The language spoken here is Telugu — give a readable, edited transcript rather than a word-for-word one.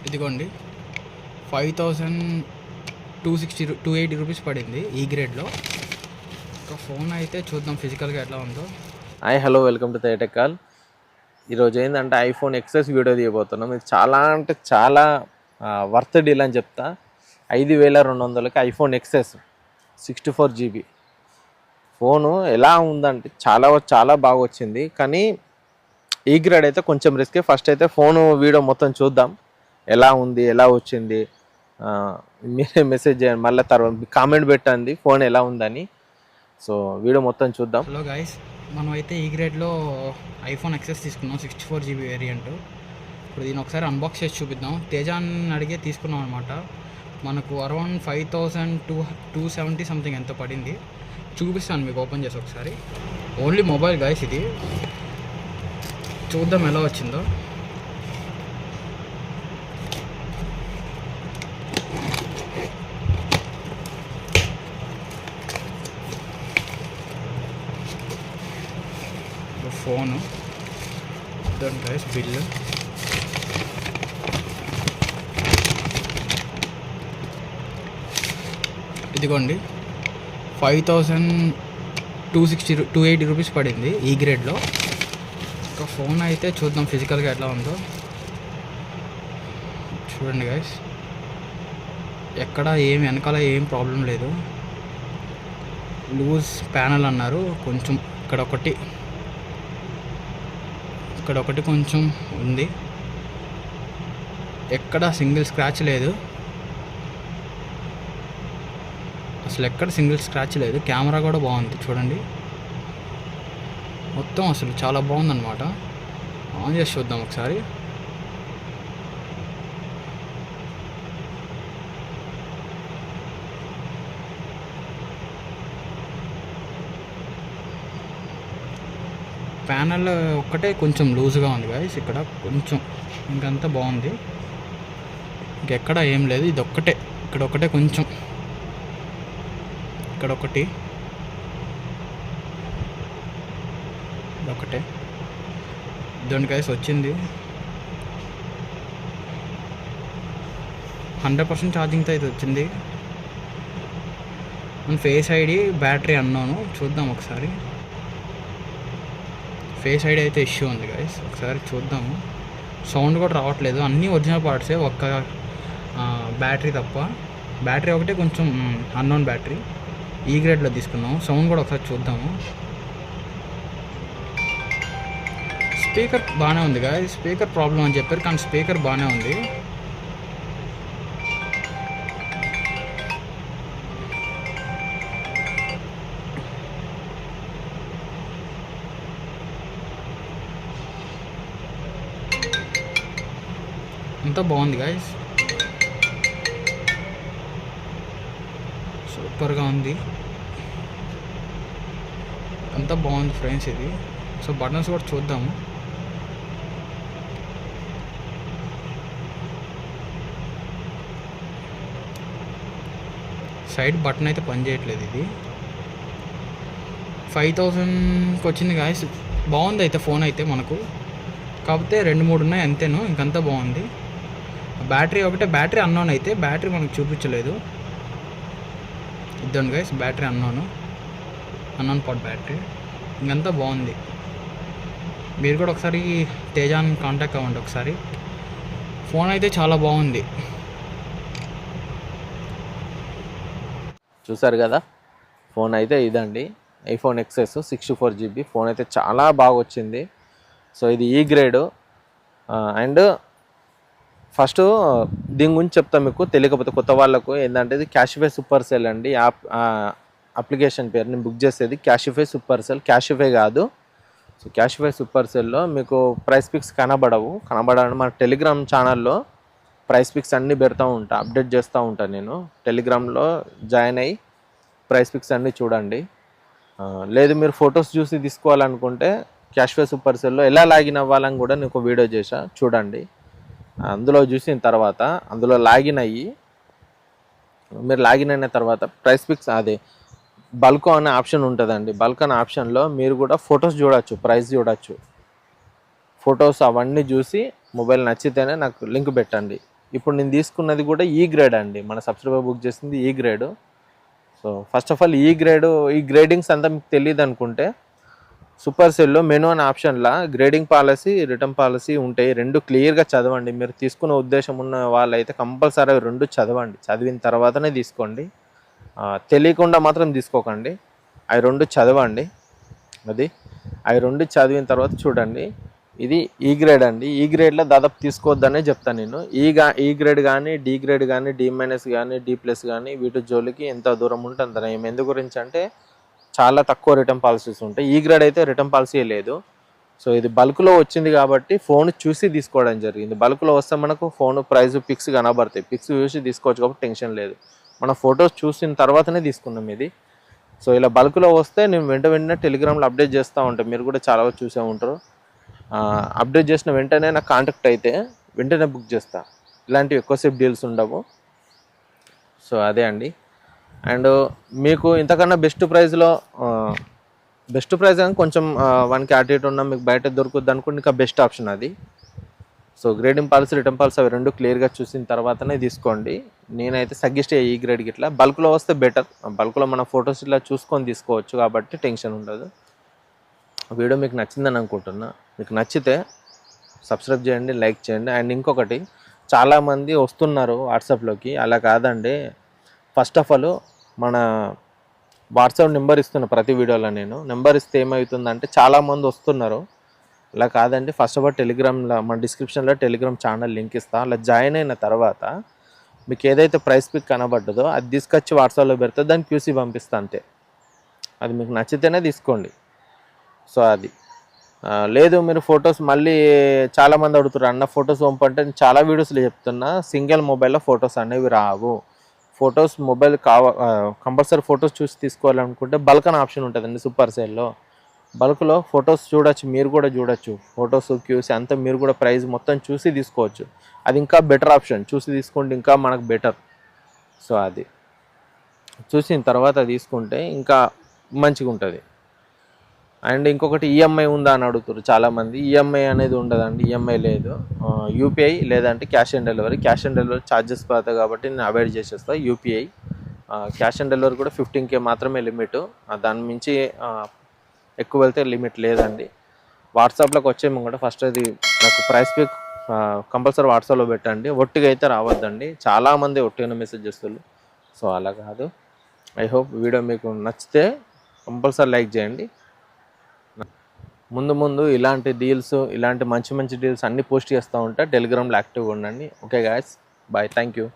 ఇదిగోండి 5280 రూపీస్ పడింది ఈ గ్రేడ్లో. ఒక ఫోన్ అయితే చూద్దాం ఫిజికల్గా ఎట్లా ఉందో. Hi hello welcome to theatre call. ఈరోజు ఏంటంటే ఐఫోన్ ఎక్సెస్ వీడియో తీయబోతున్నాం. ఇది చాలా అంటే చాలా వర్త్ డీల్ అని చెప్తా. 5200కి ఐఫోన్ ఎక్సెస్ 64GB ఫోను ఎలా ఉందంటే చాలా బాగా వచ్చింది. కానీ ఈ గ్రేడ్ అయితే కొంచెం రిస్కే. ఫస్ట్ అయితే ఫోను వీడియో మొత్తం చూద్దాం, ఎలా ఉంది, ఎలా వచ్చింది. మీరే మెసేజ్ చేయండి, మళ్ళీ తర్వాత కామెంట్ పెట్టండి ఫోన్ ఎలా ఉందని. సో వీడియో మొత్తం చూద్దాం. హలో గైస్, మనం అయితే ఈ గ్రేడ్లో ఐఫోన్ ఎక్సెస్ తీసుకున్నాం 64GB వేరియంట్. ఇప్పుడు దీన్ని ఒకసారి అన్బాక్స్ చేసి చూపిద్దాం. తేజాన్ అడిగే తీసుకున్నాం అనమాట. మనకు అరౌండ్ 5270 సంథింగ్ ఎంత పడింది చూపిస్తాను మీకు ఓపెన్ చేసి ఒకసారి. ఓన్లీ మొబైల్ గైస్, ఇది చూద్దాం ఎలా వచ్చిందో. ఫోను దాని గైస్ బిల్లు, ఇదిగోండి 5280 రూపీస్ పడింది ఈ గ్రేడ్లో. ఒక ఫోన్ అయితే చూద్దాం ఫిజికల్గా ఎట్లా ఉందో. చూడండి గైస్, ఎక్కడ వెనకాల ఏం ప్రాబ్లం లేదు. లూజ్ ప్యానల్ అన్నారు కొంచెం, ఇక్కడ ఒకటి కొంచెం ఉంది. ఎక్కడ సింగిల్ స్క్రాచ్ లేదు, అసలు ఎక్కడ సింగిల్ స్క్రాచ్ లేదు. కెమెరా కూడా బాగుంది చూడండి, మొత్తం అసలు చాలా బాగుందన్నమాట. ఆన్ చేసి చూద్దాం ఒకసారి. ప్యానల్ ఒక్కటే కొంచెం లూజ్గా ఉంది గాయస్, ఇక్కడ కొంచెం, ఇంకంతా బాగుంది. ఇంకెక్కడ ఏం లేదు, ఇది ఒక్కటే, ఇక్కడ ఒకటే కొంచెం, ఇక్కడ ఒకటి, ఒకటే. ఇదండి గైస్ వచ్చింది. 100% ఛార్జింగ్తో అయితే వచ్చింది. ఫేస్ ఐడి, బ్యాటరీ అన్నాను, చూద్దాం ఒకసారి. ఫేస్ ఐడి అయితే ఇష్యూ ఉంది గైస్, ఒకసారి చూద్దాము. సౌండ్ కూడా రావట్లేదు, అన్నీ ఒరిజినల్ పార్ట్సే, ఒక్క బ్యాటరీ తప్ప. బ్యాటరీ ఒకటే కొంచెం అన్నోన్ బ్యాటరీ, ఈ గ్రేడ్లో తీసుకున్నాము. సౌండ్ కూడా ఒకసారి చూద్దాము. స్పీకర్ బాగానే ఉంది గాయస్, స్పీకర్ ప్రాబ్లం అని చెప్పారు కానీ స్పీకర్ బాగానే ఉంది. అంతా బాగుంది గాయస్, సూపర్గా ఉంది, అంతా బాగుంది ఫ్రెండ్స్ ఇది. సో బటన్స్ కూడా చూద్దాము. సైడ్ బటన్ అయితే పనిచేయట్లేదు. ఇది 5000కి వచ్చింది గాయస్, బాగుంది అయితే ఫోన్ అయితే మనకు. కాకపోతే 2-3 ఉన్నాయి అంతేను, ఇంకంతా బాగుంది. బ్యాటరీ ఒకటే, బ్యాటరీ అన్నోన్ అయితే, బ్యాటరీ మనకు చూపించలేదు. ఇద్దాను గైస్, బ్యాటరీ అన్నోన్ పాట్ బ్యాటరీ, ఇంకంతా బాగుంది. మీరు కూడా ఒకసారి తేజాన్ కాంటాక్ట్ అవ్వండి ఒకసారి. ఫోన్ అయితే చాలా బాగుంది. చూసారు కదా, ఫోన్ అయితే ఇదండి, ఐఫోన్ ఎక్సెస్ 64GB ఫోన్ అయితే చాలా బాగా వచ్చింది. సో ఇది ఈ గ్రేడు. అండ్ ఫస్ట్ దీని గురించి చెప్తాను మీకు, తెలియకపోతే కొత్త వాళ్ళకు. ఏంటంటే ఇది క్యాషిఫై సూపర్ సెల్ అండి. అప్లికేషన్ పేరు నేను బుక్ చేసేది క్యాషిఫై సూపర్ సెల్, క్యాషిఫై కాదు. సో క్యాషిఫై సూపర్ సెల్లో మీకు ప్రైస్ పిక్స్ కనబడాలని మన టెలిగ్రామ్ ఛానల్లో ప్రైస్ పిక్స్ అన్నీ పెడతా ఉంటా, అప్డేట్ చేస్తూ ఉంటాను నేను. టెలిగ్రామ్లో జాయిన్ అయ్యి ప్రైస్ పిక్స్ అన్నీ చూడండి. లేదు మీరు ఫొటోస్ చూసి తీసుకోవాలనుకుంటే క్యాషిఫై సూపర్ సెల్లో ఎలా లాగిన్ అవ్వాలని కూడా నేను ఒక వీడియో చేశా, చూడండి. అందులో చూసిన తర్వాత అందులో లాగిన్ అయ్యి మీరు లాగిన్ అయిన తర్వాత ప్రైస్ పిక్స్ అదే బల్క్ అనే ఆప్షన్ ఉంటుందండి. బల్క్ అనే ఆప్షన్లో మీరు కూడా ఫొటోస్ చూడొచ్చు, ప్రైస్ చూడొచ్చు. ఫొటోస్ అవన్నీ చూసి మొబైల్ నచ్చితేనే నాకు లింక్ పెట్టండి. ఇప్పుడు నేను తీసుకున్నది కూడా ఈ గ్రేడ్ అండి, మన సబ్స్క్రైబర్ బుక్ చేసింది ఈ grade. So first of all ఈ గ్రేడింగ్స్ అంతా మీకు తెలియదు అనుకుంటే, సూపర్ సెల్లో మెనూ అనే ఆప్షన్లో గ్రేడింగ్ పాలసీ, రిటర్న్ పాలసీ ఉంటాయి. రెండు క్లియర్గా చదవండి. మీరు తీసుకునే ఉద్దేశం ఉన్న వాళ్ళైతే కంపల్సరీ రెండు చదవండి. చదివిన తర్వాతనే తీసుకోండి, తెలియకుండా మాత్రం తీసుకోకండి. అవి రెండు చదవండి. అవి రెండు చదివిన తర్వాత చూడండి. ఇది ఈ గ్రేడ్ అండి. ఈ గ్రేడ్లో దాదాపు తీసుకోవద్దనే చెప్తాను నేను. ఈ గ్రేడ్ కానీ, డి గ్రేడ్ కానీ, డి మైనస్ కానీ, డి ప్లస్ కానీ, వీటి జోలికి ఎంత దూరం ఉంటే అంత నయం. ఎందు గురించి అంటే చాలా తక్కువ రిటర్న్ పాలసీస్ ఉంటాయి. ఈ గ్రేడ్ అయితే రిటర్న్ పాలసీ లేదు. సో ఇది బల్క్లో వచ్చింది కాబట్టి ఫోన్ చూసి తీసుకోవడం జరిగింది. బల్క్లో వస్తే మనకు ఫోన్ ప్రైస్ పిక్స్ కనబడతాయి. పిక్స్ చూసి తీసుకోవచ్చు కాబట్టి టెన్షన్ లేదు. మన ఫొటోస్ చూసిన తర్వాతనే తీసుకున్నాం ఇది. సో ఇలా బల్క్లో వస్తే నేను వెంటనే టెలిగ్రామ్లో అప్డేట్ చేస్తూ ఉంటాను. మీరు కూడా చాలా చూసే ఉంటారు. అప్డేట్ చేసిన వెంటనే నాకు కాంటాక్ట్ అయితే వెంటనే బుక్ చేస్తా. ఇలాంటివి ఎక్కువసేపు డీల్స్ ఉండవు. సో అదే అండి. అండ్ మీకు ఇంతకన్నా బెస్ట్ ప్రైస్ కానీ కొంచెం 1K అటు ఇటు ఉన్నా మీకు బయట దొరుకుద్ది అనుకోండి, ఇంకా బెస్ట్ ఆప్షన్ అది. So grading policy, return policy అవి రెండు క్లియర్గా చూసిన తర్వాతనే తీసుకోండి. నేనైతే సజెస్ట్ ఈ గ్రేడ్కి ఇట్లా బల్క్లో వస్తే బెటర్. బల్క్లో మన ఫొటోస్ ఇట్లా చూసుకొని తీసుకోవచ్చు కాబట్టి టెన్షన్ ఉండదు. వీడియో మీకు నచ్చిందని అనుకుంటున్నా. మీకు నచ్చితే సబ్స్క్రైబ్ చేయండి, లైక్ చేయండి. అండ్ ఇంకొకటి, చాలామంది వస్తున్నారు వాట్సాప్లోకి. అలా కాదండి. ఫస్ట్ ఆఫ్ ఆల్ మన వాట్సాప్ నెంబర్ ఇస్తున్నా ప్రతి వీడియోలో. నేను నెంబర్ ఇస్తే ఏమవుతుందంటే చాలామంది వస్తున్నారు. అలా కాదండి. ఫస్ట్ ఆఫ్ ఆల్ టెలిగ్రామ్లో మన డిస్క్రిప్షన్లో టెలిగ్రామ్ ఛానల్ లింక్ ఇస్తా. అలా జాయిన్ అయిన తర్వాత మీకు ఏదైతే ప్రైస్ పిక్ కనబడ్డదో అది తీసుకొచ్చి వాట్సాప్లో పెడితే దాన్ని QC పంపిస్తా అంతే. అది మీకు నచ్చితేనే తీసుకోండి. సో అది లేదు మీరు ఫొటోస్ మళ్ళీ చాలామంది అడుగుతారు, అన్న ఫొటోస్ పంపంటే నేను చాలా వీడియోస్లో చెప్తున్నా, సింగిల్ మొబైల్లో ఫొటోస్ అనేవి రావు. ఫొటోస్ మొబైల్ కంపల్సరీ ఫొటోస్ చూసి తీసుకోవాలనుకుంటే బల్క్ అనే ఆప్షన్ ఉంటుందండి సూపర్ సెల్లో. బల్క్లో ఫొటోస్ చూడొచ్చు, మీరు కూడా చూడొచ్చు. ఫొటోస్ QC అంతా మీరు కూడా ప్రైస్ మొత్తం చూసి తీసుకోవచ్చు. అది ఇంకా బెటర్ ఆప్షన్. చూసి తీసుకుంటే ఇంకా మనకు బెటర్. సో అది చూసిన తర్వాత తీసుకుంటే ఇంకా మంచిగా ఉంటుంది. అండ్ ఇంకొకటి ఈఎంఐ ఉందా అని అడుగుతారు చాలామంది. ఈఎంఐ అనేది ఉండదండి. ఈఎంఐ లేదు. యూపీఐ లేదంటే cash on delivery. Cash on delivery charges పడతాయి కాబట్టి నేను అవాయిడ్ చేసేస్తాను. యూపీఐ, క్యాష్ ఆన్ డెలివరీ కూడా 15K మాత్రమే లిమిట్. దాని మించి ఎక్కువ వెళ్తే లిమిట్ లేదండి. వాట్సాప్లోకి వచ్చే ముంగట ఫస్ట్ అది నాకు ప్రైస్ పిక్ కంపల్సరీ వాట్సాప్లో పెట్టండి. ఒట్టిగా అయితే రావద్దండి. చాలామంది ఒట్టిగానే మెసేజ్ చేస్తారు. సో అలా కాదు. ఐ హోప్ వీడియో మీకు నచ్చితే కంపల్సరీ లైక్ చేయండి. ముందు ఇలాంటి డీల్స్, ఇలాంటి మంచి డీల్స్ అన్నీ పోస్ట్ చేస్తూ ఉంటా. టెలిగ్రామ్లో యాక్టివ్గా ఉండండి. Okay guys, bye, thank you.